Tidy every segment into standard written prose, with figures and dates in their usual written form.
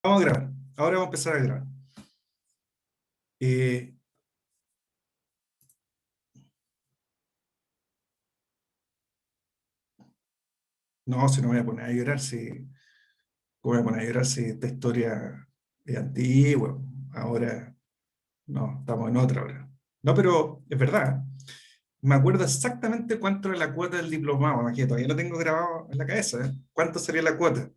Vamos a grabar. Ahora vamos a empezar a grabar. Eh, no, si no me voy a poner a llorar, si ¿cómo me voy a poner a llorar si esta historia es antigua. Ahora, no, estamos en otra ahora. No, pero es verdad. Me acuerdo exactamente cuánto era la cuota del diplomado, imagínate, todavía lo tengo grabado en la cabeza, ¿eh? ¿Cuánto sería la cuota?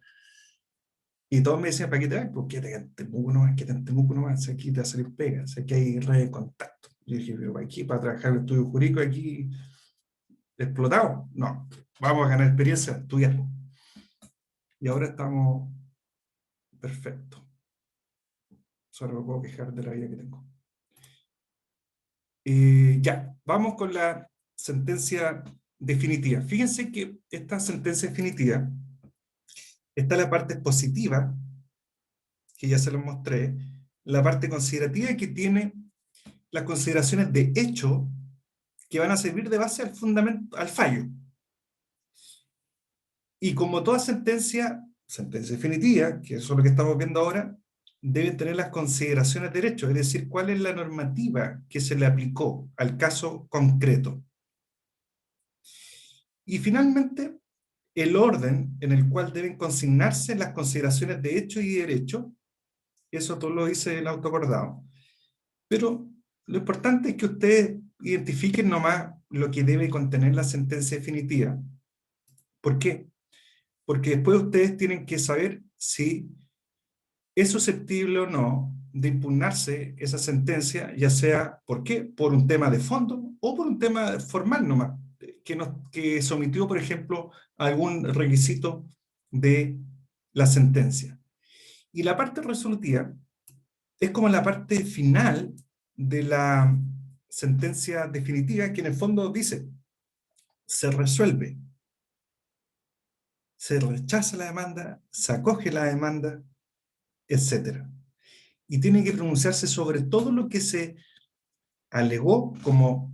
Y todos me decían, ¿para qué te vas? Pues quédate en Temuco nomás, quédate en Temuco nomás, si aquí te va a salir pega, si aquí hay red de contacto. Yo dije, pero aquí para trabajar en el estudio jurídico, aquí explotado. No, vamos a ganar experiencia, estudiar. Y ahora estamos perfectos. Solo me puedo quejar de la vida que tengo. Ya, vamos con la sentencia definitiva. Fíjense que esta sentencia definitiva está la parte expositiva, que ya se los mostré, la parte considerativa que tiene las consideraciones de hecho que van a servir de base al fundamento, al fallo. Y como toda sentencia, sentencia definitiva, que eso es lo que estamos viendo ahora, deben tener las consideraciones de derecho, es decir, cuál es la normativa que se le aplicó al caso concreto. Y finalmente, el orden en el cual deben consignarse las consideraciones de hecho y derecho, eso todo lo dice el autoacordado. Pero lo importante es que ustedes identifiquen nomás lo que debe contener la sentencia definitiva. ¿Por qué? Porque después ustedes tienen que saber si es susceptible o no de impugnarse esa sentencia, ya sea, ¿por qué? Por un tema de fondo o por un tema formal nomás, que sometió, por ejemplo, algún requisito de la sentencia. Y la parte resolutiva es como la parte final de la sentencia definitiva, que en el fondo dice, se resuelve, se rechaza la demanda, se acoge la demanda, etcétera. Y tiene que pronunciarse sobre todo lo que se alegó como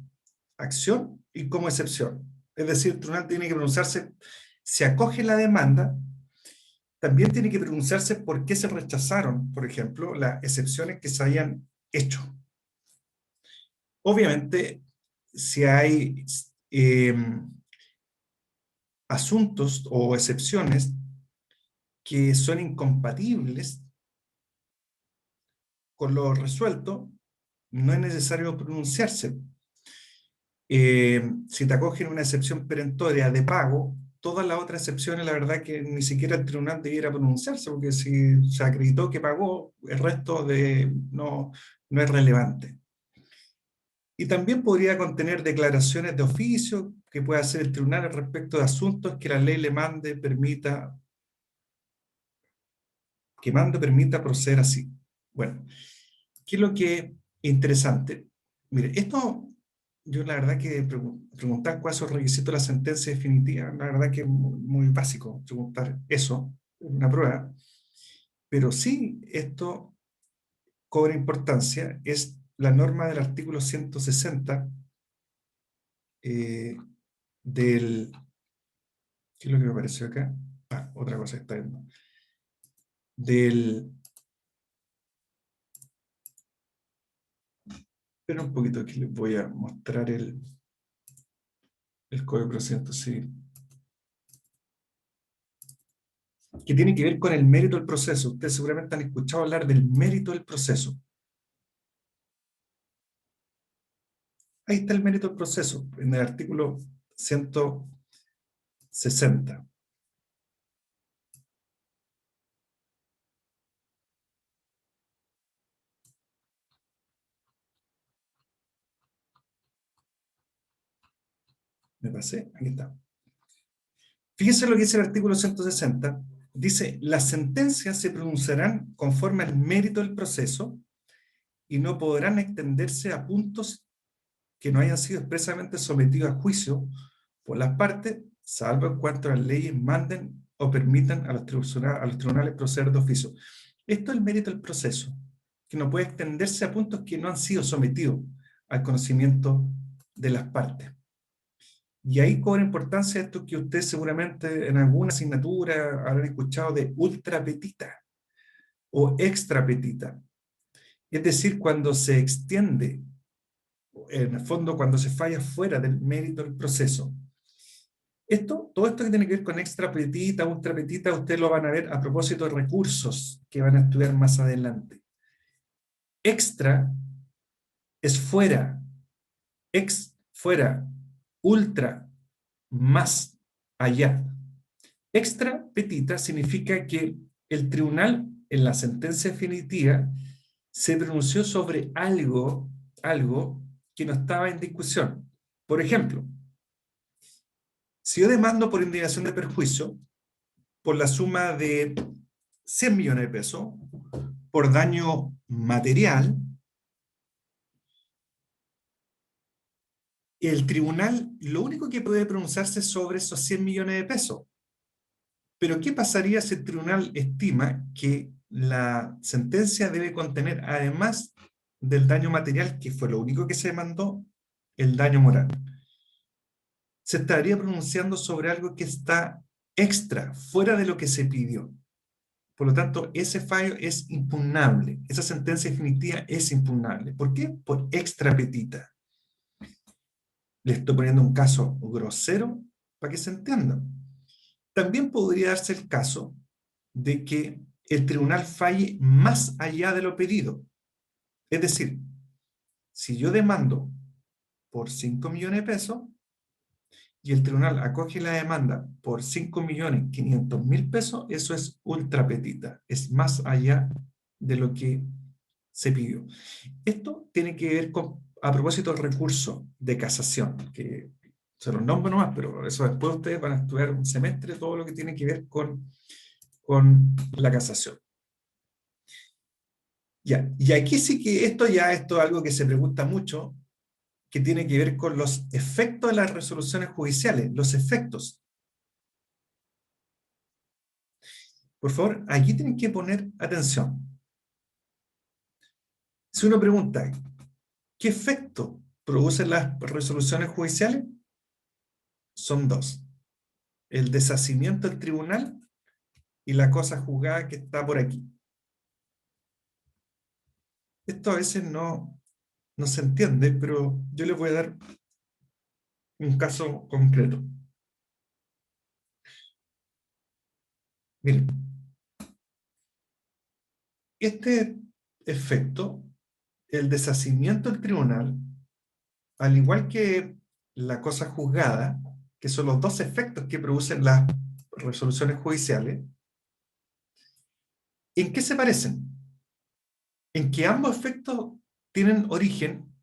acción y como excepción. Es decir, el tribunal tiene que pronunciarse, se acoge la demanda, también tiene que pronunciarse por qué se rechazaron, por ejemplo, las excepciones que se hayan hecho. Obviamente, si hay asuntos o excepciones que son incompatibles con lo resuelto, no es necesario pronunciarse. Si te acogen una excepción perentoria de pago, todas las otras excepciones, la verdad que ni siquiera el tribunal debiera pronunciarse, porque si se acreditó que pagó, el resto no es relevante. Y también podría contener declaraciones de oficio que pueda hacer el tribunal respecto de asuntos que la ley le permita proceder así. Bueno, ¿qué es lo que es interesante? Mire, esto, yo la verdad que preguntar cuáles son los requisitos de la sentencia definitiva, la verdad que es muy básico preguntar eso, una prueba, pero sí esto cobra importancia, es la norma del artículo 160 eh, del... ¿Qué es lo que me apareció acá? Ah, otra cosa que está viendo. Del... Espera un poquito que les voy a mostrar el Código de Procedimiento Civil, que tiene que ver con el mérito del proceso. Ustedes seguramente han escuchado hablar del mérito del proceso. Ahí está el mérito del proceso, en el artículo 160. ¿Me pasé? Aquí está. Fíjense lo que dice el artículo 160. Dice, las sentencias se pronunciarán conforme al mérito del proceso y no podrán extenderse a puntos que no hayan sido expresamente sometidos a juicio por las partes, salvo en cuanto las leyes manden o permitan a los tribunales proceder de oficio. Esto es el mérito del proceso, que no puede extenderse a puntos que no han sido sometidos al conocimiento de las partes. Y ahí cobra importancia esto que ustedes seguramente en alguna asignatura habrán escuchado de ultra petita. o extra petita. Es decir, cuando se extiende, en el fondo cuando se falla fuera del mérito del proceso. Todo esto que tiene que ver con extra petita, ultra petita, ustedes lo van a ver a propósito de recursos que van a estudiar más adelante. Extra es fuera, fuera, ultra, más, allá. Extra petita significa que el tribunal en la sentencia definitiva se pronunció sobre algo que no estaba en discusión. Por ejemplo, si yo demando por indemnización de perjuicio por la suma de 100 millones de pesos por daño material, el tribunal lo único que puede pronunciarse es sobre esos 100 millones de pesos. Pero ¿qué pasaría si el tribunal estima que la sentencia debe contener, además del daño material, que fue lo único que se demandó, el daño moral? Se estaría pronunciando sobre algo que está extra, fuera de lo que se pidió. Por lo tanto, ese fallo es impugnable. Esa sentencia definitiva es impugnable. ¿Por qué? Por extra petita. Le estoy poniendo un caso grosero para que se entienda. También podría darse el caso de que el tribunal falle más allá de lo pedido. Es decir, si yo demando por 5 millones de pesos y el tribunal acoge la demanda por 5.500.000 pesos, eso es ultra petita, es más allá de lo que se pidió. Esto tiene que ver con, a propósito del recurso de casación, que se los nombro nomás, pero eso después ustedes van a estudiar un semestre todo lo que tiene que ver con la casación. Ya, y aquí sí que esto es algo que se pregunta mucho, que tiene que ver con los efectos de las resoluciones judiciales, los efectos. Por favor, aquí tienen que poner atención. Si uno pregunta, ¿qué efecto producen las resoluciones judiciales? Son dos. El deshacimiento del tribunal y la cosa juzgada que está por aquí. Esto a veces no se entiende, pero yo les voy a dar un caso concreto. Miren, este efecto, el deshacimiento del tribunal, al igual que la cosa juzgada, que son los dos efectos que producen las resoluciones judiciales, ¿en qué se parecen? En que ambos efectos tienen origen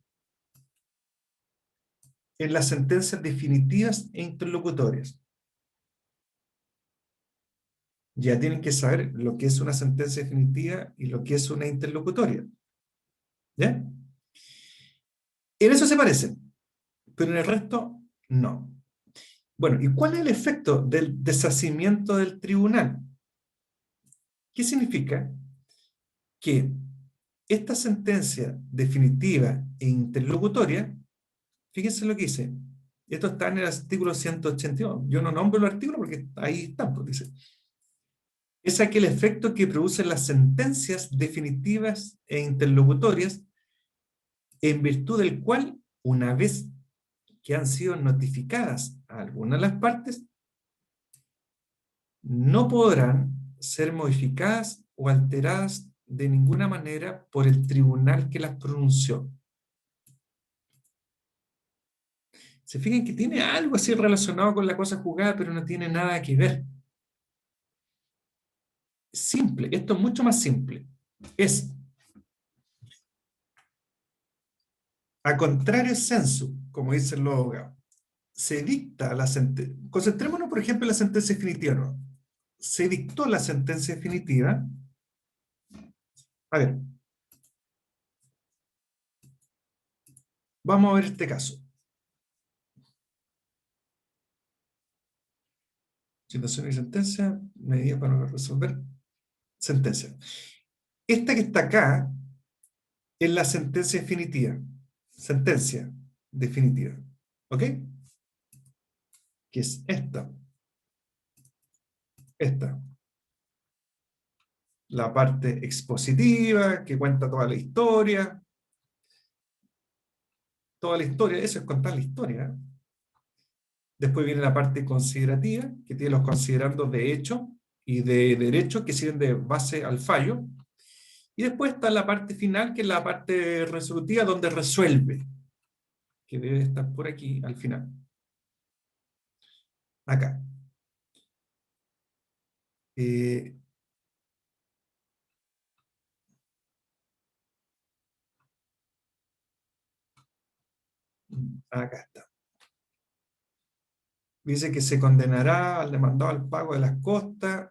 en las sentencias definitivas e interlocutorias. Ya tienen que saber lo que es una sentencia definitiva y lo que es una interlocutoria. ¿Ya? En eso se parecen, pero en el resto no. Bueno, ¿y cuál es el efecto del deshacimiento del tribunal? ¿Qué significa? Que esta sentencia definitiva e interlocutoria, fíjense lo que dice, esto está en el artículo 182, yo no nombro los artículos porque ahí están, pues dice, es aquel efecto que producen las sentencias definitivas e interlocutorias en virtud del cual, una vez que han sido notificadas a algunas de las partes, no podrán ser modificadas o alteradas de ninguna manera por el tribunal que las pronunció. Se fijan que tiene algo así relacionado con la cosa juzgada, pero no tiene nada que ver. Simple, esto es mucho más simple. Es, a contrario sensu, como dicen los abogados, se dicta la sentencia. Concentrémonos, por ejemplo, en la sentencia definitiva. ¿No? Se dictó la sentencia definitiva. A ver, vamos a ver este caso. Situación y sentencia, medida para resolver. Sentencia. Esta que está acá es la sentencia definitiva. Sentencia definitiva. ¿Ok? Que es esta. Esta. la parte expositiva, que cuenta toda la historia. Toda la historia, eso es contar la historia, ¿eh? Después viene la parte considerativa, que tiene los considerandos de hecho y de derecho, que sirven de base al fallo. Y después está la parte final, que es la parte resolutiva, donde resuelve, que debe estar por aquí al final. Acá. Eh, Acá está. Dice que se condenará al demandado al pago de las costas.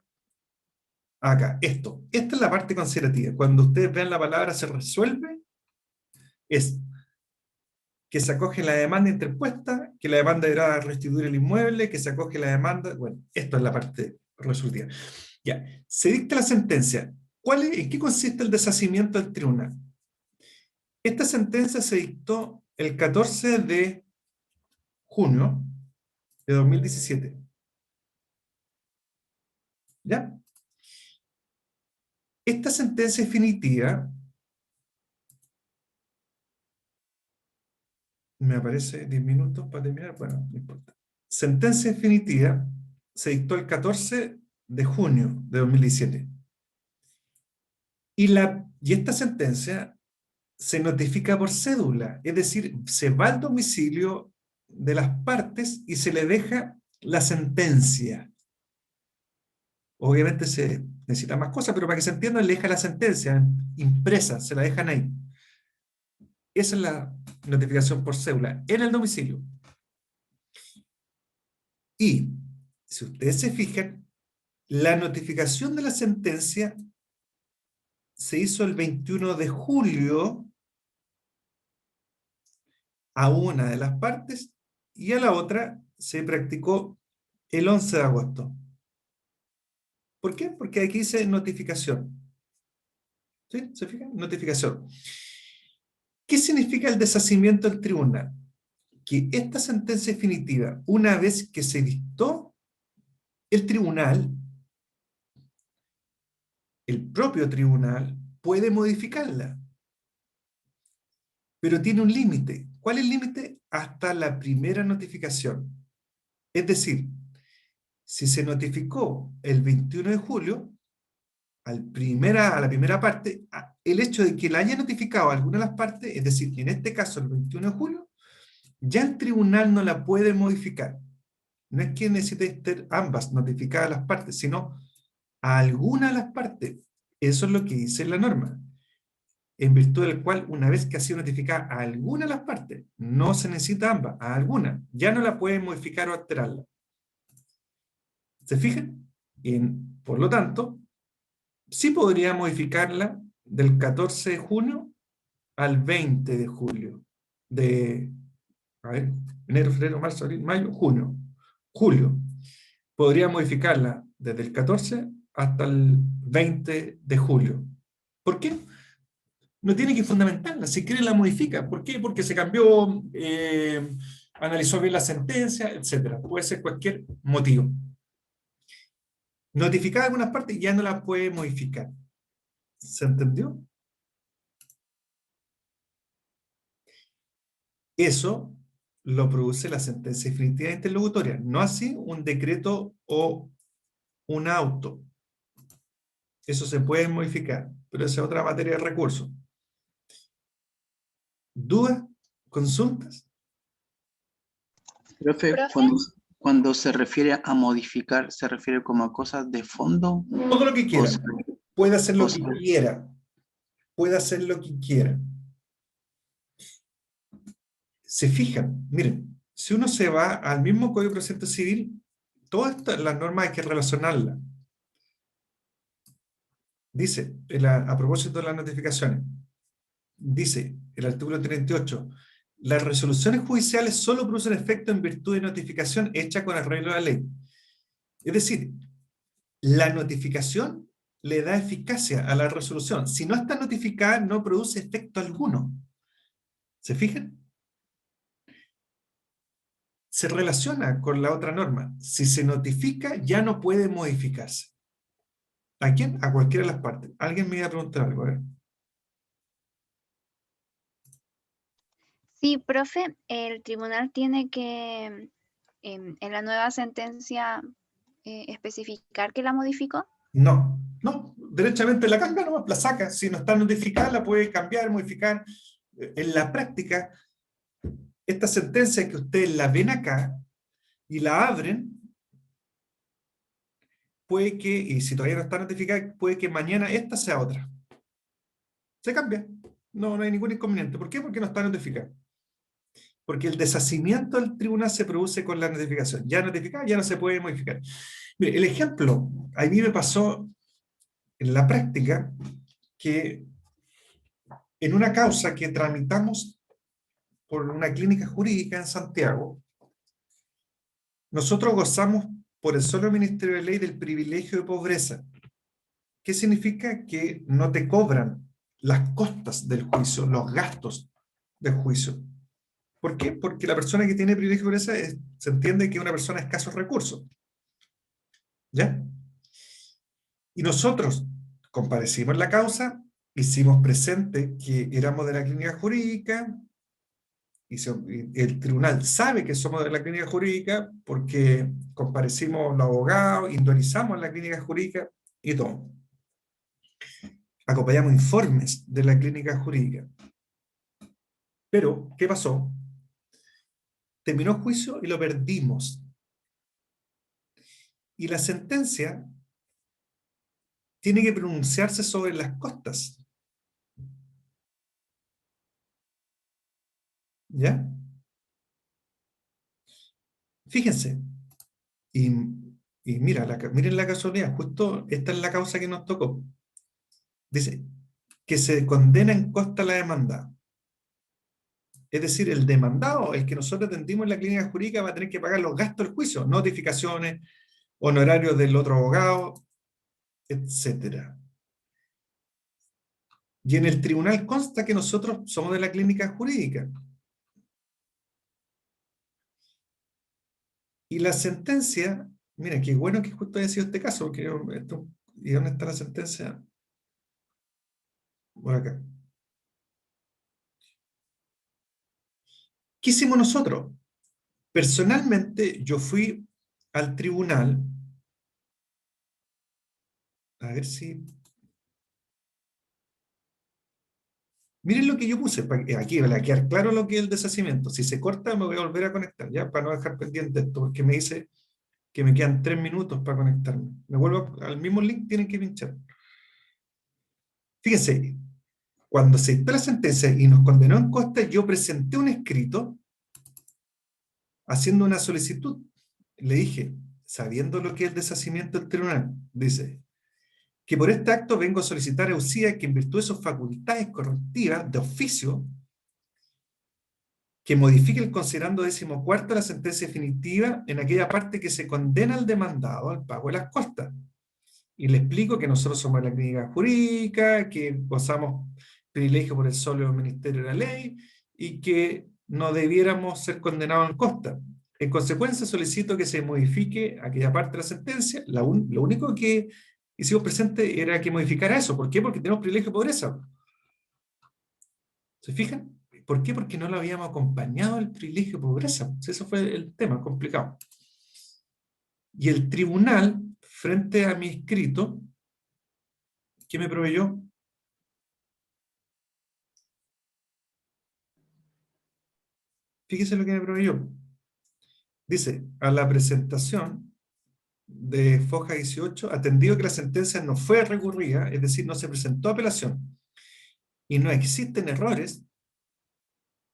Acá, esto. Esta es la parte considerativa. Cuando ustedes vean la palabra se resuelve, es que se acoge la demanda interpuesta, que la demanda deberá restituir el inmueble, que se acoge la demanda. Bueno, esto es la parte resolutiva. Ya, se dicta la sentencia. ¿En qué consiste el deshacimiento del tribunal? Esta sentencia se dictó el 14 de junio de 2017. ¿Ya? Esta sentencia definitiva, me aparece 10 minutos para terminar, bueno, no importa. Sentencia definitiva se dictó el 14 de junio de 2017. Y esta sentencia se notifica por cédula, es decir, se va al domicilio de las partes y se le deja la sentencia. Obviamente se necesita más cosas, pero para que se entienda, le deja la sentencia impresa, se la dejan ahí. Esa es la notificación por cédula, en el domicilio. Y, si ustedes se fijan, la notificación de la sentencia se hizo el 21 de julio a una de las partes y a la otra se practicó el 11 de agosto. ¿Por qué? Porque aquí dice notificación. ¿Sí? ¿Se fijan? Notificación. ¿Qué significa el deshacimiento del tribunal? Que esta sentencia definitiva, una vez que se dictó, el tribunal, el propio tribunal, puede modificarla. Pero tiene un límite. ¿Cuál es el límite? Hasta la primera notificación. Es decir, si se notificó el 21 de julio, a la primera parte, el hecho de que la haya notificado a alguna de las partes, es decir, en este caso el 21 de julio, ya el tribunal no la puede modificar. No es que necesite estar ambas notificadas a las partes, sino a alguna de las partes. Eso es lo que dice la norma, en virtud del cual, una vez que ha sido notificada a alguna de las partes, no se necesita ambas, a alguna, ya no la pueden modificar o alterarla. ¿Se fijan? Por lo tanto, sí podría modificarla del 14 de junio al 20 de julio. A ver, enero, febrero, marzo, abril, mayo, junio. Julio. Podría modificarla desde el 14 hasta el 20 de julio. ¿Por qué? No tiene que fundamentarla. Si quiere la modifica. ¿Por qué? Porque se cambió, analizó bien la sentencia, etc. Puede ser cualquier motivo. Notificada algunas partes, ya no la puede modificar. ¿Se entendió? Eso lo produce la sentencia definitiva interlocutoria, no así un decreto o un auto. Eso se puede modificar, pero esa es otra materia de recursos. ¿Dudas? ¿Consultas? Profe, Profe, cuando se refiere a modificar, ¿se refiere como a cosas de fondo? Todo lo que O quiera. sea, Puede hacer lo o que sea, quiera. Puede hacer lo que quiera. Se fijan, miren, si uno se va al mismo Código de Procedimiento Civil, todas las normas hay que relacionarlas. Dice, a propósito de las notificaciones, dice el artículo 38, las resoluciones judiciales solo producen efecto en virtud de notificación hecha con arreglo de la ley. Es decir, la notificación le da eficacia a la resolución. Si no está notificada, no produce efecto alguno. ¿Se fijan? Se relaciona con la otra norma. Si se notifica, ya no puede modificarse. ¿A quién? A cualquiera de las partes. Alguien me iba a preguntar algo, a ver. Sí, profe, el tribunal tiene que en la nueva sentencia especificar que la modificó. No, no, derechamente la cambia, no la saca. Si no está notificada, la puede cambiar, modificar. En la práctica, esta sentencia que ustedes la ven acá y la abren, puede que, y si todavía no está notificada, puede que mañana esta sea otra. Se cambia. No, no hay ningún inconveniente. ¿Por qué? Porque no está notificada. Porque el deshacimiento del tribunal se produce con la notificación. Ya notificada, ya no se puede modificar. Mire, el ejemplo, a mí me pasó en la práctica que en una causa que tramitamos por una clínica jurídica en Santiago, nosotros gozamos por el solo Ministerio de Ley del privilegio de pobreza. ¿Qué significa? Que no te cobran las costas del juicio, los gastos del juicio. ¿Por qué? Porque la persona que tiene privilegio de pobreza se entiende que es una persona de escasos recursos. ¿Ya? Y nosotros comparecimos en la causa, hicimos presente que éramos de la clínica jurídica, y el tribunal sabe que somos de la clínica jurídica porque comparecimos los abogados, individualizamos la clínica jurídica y todo. Acompañamos informes de la clínica jurídica. Pero, ¿qué pasó? Terminó el juicio y lo perdimos. Y la sentencia tiene que pronunciarse sobre las costas. ¿Ya? Fíjense. Y, y mira, miren la casualidad. Justo esta es la causa que nos tocó. Dice que se condena en costa la demanda. Es decir, el demandado, el que nosotros atendimos en la clínica jurídica, va a tener que pagar los gastos del juicio, notificaciones, honorarios del otro abogado, etc. Y en el tribunal consta que nosotros somos de la clínica jurídica. Y la sentencia, mira, qué bueno que justo haya sido este caso, porque ¿y dónde está la sentencia? Por acá. ¿Qué hicimos nosotros? Personalmente, yo fui al tribunal, a ver si... Miren lo que yo puse, aquí va a quedar claro lo que es el deshacimiento. Si se corta, me voy a volver a conectar, ¿ya? Para no dejar pendiente esto, porque me dice que me quedan 3 minutos para conectarme. Me vuelvo al mismo link, tienen que pinchar. Fíjense, cuando se dictó la sentencia y nos condenó en costa, yo presenté un escrito haciendo una solicitud. Le dije, sabiendo lo que es el deshacimiento del tribunal, dice, que por este acto vengo a solicitar a UCIA que en virtud de sus facultades correctivas de oficio, que modifique el considerando 14º la sentencia definitiva en aquella parte que se condena al demandado al pago de las costas. Y le explico que nosotros somos la clínica jurídica, que gozamos privilegio por el solo Ministerio de la Ley y que no debiéramos ser condenados en costa. En consecuencia, solicito que se modifique aquella parte de la sentencia. Lo único que hicimos presente era que modificara eso. ¿Por qué? Porque tenemos privilegio de pobreza. ¿Se fijan? ¿Por qué? Porque no lo habíamos acompañado al privilegio de pobreza. Eso fue el tema complicado. Y el tribunal, frente a mi escrito, ¿qué me proveyó? Fíjese lo que me proveyó. Dice, a la presentación de Foja 18, atendido que la sentencia no fue recurrida, es decir, no se presentó apelación, y no existen errores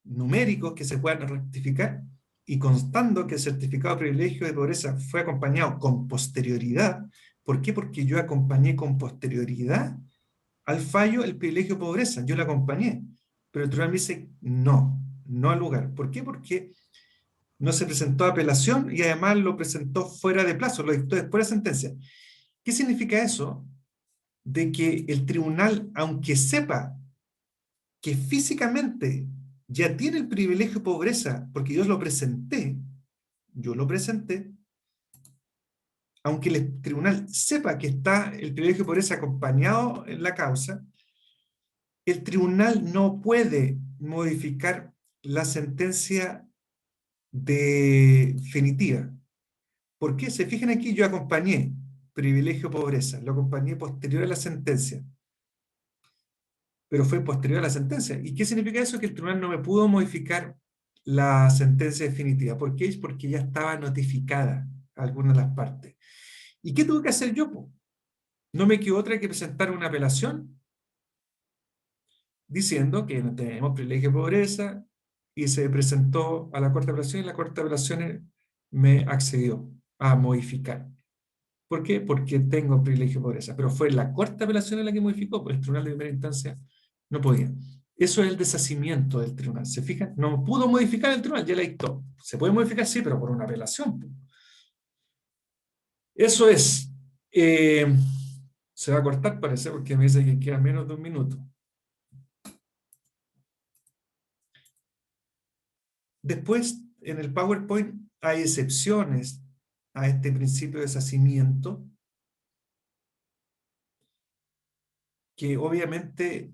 numéricos que se puedan rectificar, y constando que el certificado de privilegio de pobreza fue acompañado con posterioridad. ¿Por qué? Porque yo acompañé con posterioridad al fallo el privilegio de pobreza, yo lo acompañé, pero el tribunal me dice no, no al lugar. ¿Por qué? Porque no se presentó apelación y además lo presentó fuera de plazo, lo dictó después de la sentencia. ¿Qué significa eso? De que el tribunal, aunque sepa que físicamente ya tiene el privilegio de pobreza, porque yo lo presenté, aunque el tribunal sepa que está el privilegio de pobreza acompañado en la causa, el tribunal no puede modificar la sentencia definitiva. ¿Por qué? Se fijan aquí, yo acompañé privilegio pobreza, lo acompañé posterior a la sentencia, pero fue posterior a la sentencia. ¿Y qué significa eso? Que el tribunal no me pudo modificar la sentencia definitiva. ¿Por qué? Porque ya estaba notificada a alguna de las partes. ¿Y qué tuve que hacer yo? No me quedó otra que presentar una apelación diciendo que no tenemos privilegio de pobreza, y se presentó a la Corte de Apelaciones, y la Corte de Apelaciones me accedió a modificar. ¿Por qué? Porque tengo privilegio de pobreza. Pero fue la Corte de Apelaciones la que modificó, pues el tribunal de primera instancia no podía. Eso es el deshacimiento del tribunal. ¿Se fijan? No pudo modificar el tribunal, ya la dictó. Se puede modificar, sí, pero por una apelación. Eso es. Se va a cortar, parece, porque me dice que queda menos de un minuto. Después, en el PowerPoint hay excepciones a este principio de deshacimiento, que obviamente